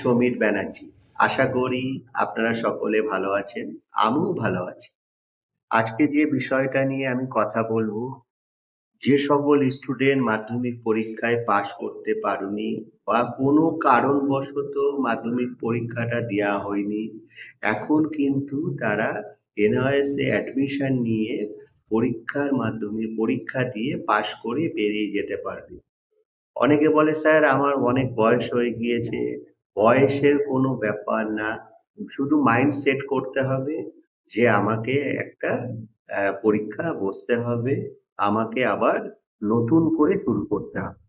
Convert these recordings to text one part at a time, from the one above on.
সমীর ব্যানার্জি। আশা করি আপনারা সকলে ভালো আছেন। আমিও ভালো আছি। আজকে যে বিষয়টা নিয়ে আমি কথা বলবো, যে সকল স্টুডেন্ট মাধ্যমিক পরীক্ষায় পাস করতে পারেনি বা কোনো কারণবশত মাধ্যমিক পরীক্ষাটা দেয়া হয়নি, এখন কিন্তু তারা NIOS এ অ্যাডমিশন নিয়ে পরীক্ষার মাধ্যমে পরীক্ষা দিয়ে পাস করে বেরিয়ে যেতে পারবে। অনেকে বলে, "স্যার আমার অনেক বয়স হয়ে গিয়েছে।" বয়সের কোনো ব্যাপার না। শুধু মাইন্ড সেট করতে হবে যে আমাকে একটা পরীক্ষা বসতে হবে। আমাকে আবার নতুন করে শুরু করতে হবে।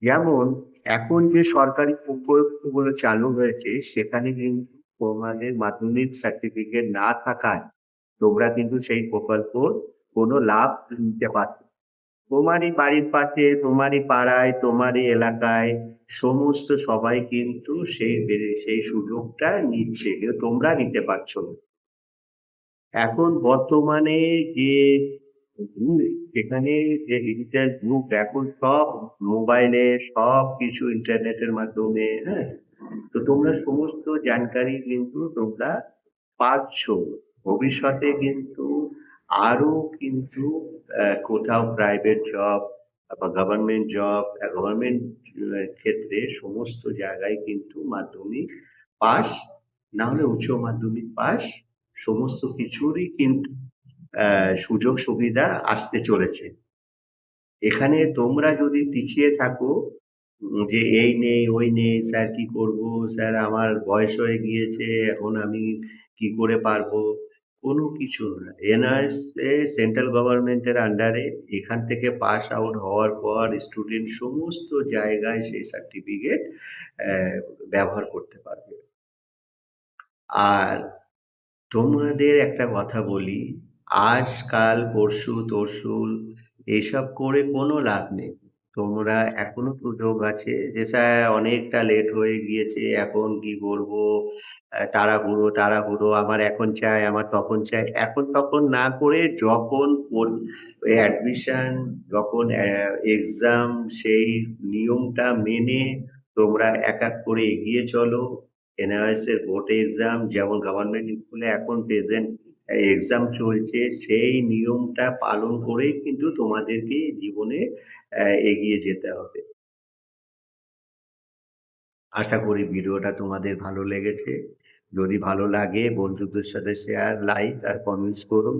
যেমন এখন যে সরকারি প্রকল্পগুলো চালু হয়েছে সেখানে কিন্তু তোমাদের মাধ্যমিক সার্টিফিকেট না থাকায় তোমরা কিন্তু সেই প্রকল্পর কোনো লাভ নিতে পারছো না। তোমারই বাড়ির পাশে, তোমারই পাড়ায়, তোমারই এলাকায় সমস্ত সবাই কিন্তু সেই সুযোগটা নিচ্ছে। কিন্তু তোমরা নিতে পারছো না। এখন বর্তমানে যে যুগ, সেখানে যে ডিজিটাল যুগ, এখন সব মোবাইলে সবকিছু ইন্টারনেটের মাধ্যমে, হ্যাঁ? তো তোমরা সমস্ত জানকারি কিন্তু তোমরা পাচ্ছ। ভবিষ্যতে কিন্তু আরো কিন্তু কোথাও প্রাইভেট জব বা গভর্নমেন্ট জব, গভর্নমেন্ট ক্ষেত্রে সমস্ত জায়গায় কিন্তু মাধ্যমিক পাস না হলে উচ্চ মাধ্যমিক পাস সমস্ত কিছুরই কিন্তু সুযোগ সুবিধা আসতে চলেছে। এখানে তোমরা যদি পিছিয়ে থাকো, যে এই নেই, ওই নেই, স্যার কি করব? স্যার আমার বয়স হয়ে গিয়েছে, এখন আমি কি করে পারবো? কোনো কিছু না। NIOS এ সেন্ট্রাল গভর্নমেন্টের আন্ডারে এখান থেকে পাস আউট হওয়ার পর স্টুডেন্ট সমস্ত জায়গায় সেই সার্টিফিকেট ব্যবহার করতে পারবে। আর তোমাদের একটা কথা বলি, আজ, কাল, পরশু, তরশু এইসব করে কোনো লাভ নেই। তোমরা এখনো সুযোগ আছে যে স্যার অনেকটা লেট হয়ে গিয়েছে, এখন কি করবো? তাড়াহুড়ো, তাড়াহুড়ো, আমার এখন চাই, আমার তখন চাই। এখন তখন না করে যখন অ্যাডমিশন, যখন এক্সাম, সেই নিয়মটা মেনে তোমরা এক এক করে এগিয়ে চলো। NIOS এর বোর্ড এক্সাম যেমন গভর্নমেন্ট স্কুলে এখন প্রেজেন্ট এক্সাম চলছে, সেই নিয়মটা পালন করেই কিন্তু তোমাদেরকে জীবনে এগিয়ে যেতে হবে। আশা করি ভিডিওটা তোমাদের ভালো লেগেছে। যদি ভালো লাগে বন্ধুদের সাথে শেয়ার, লাইক আর কমেন্টস করুন।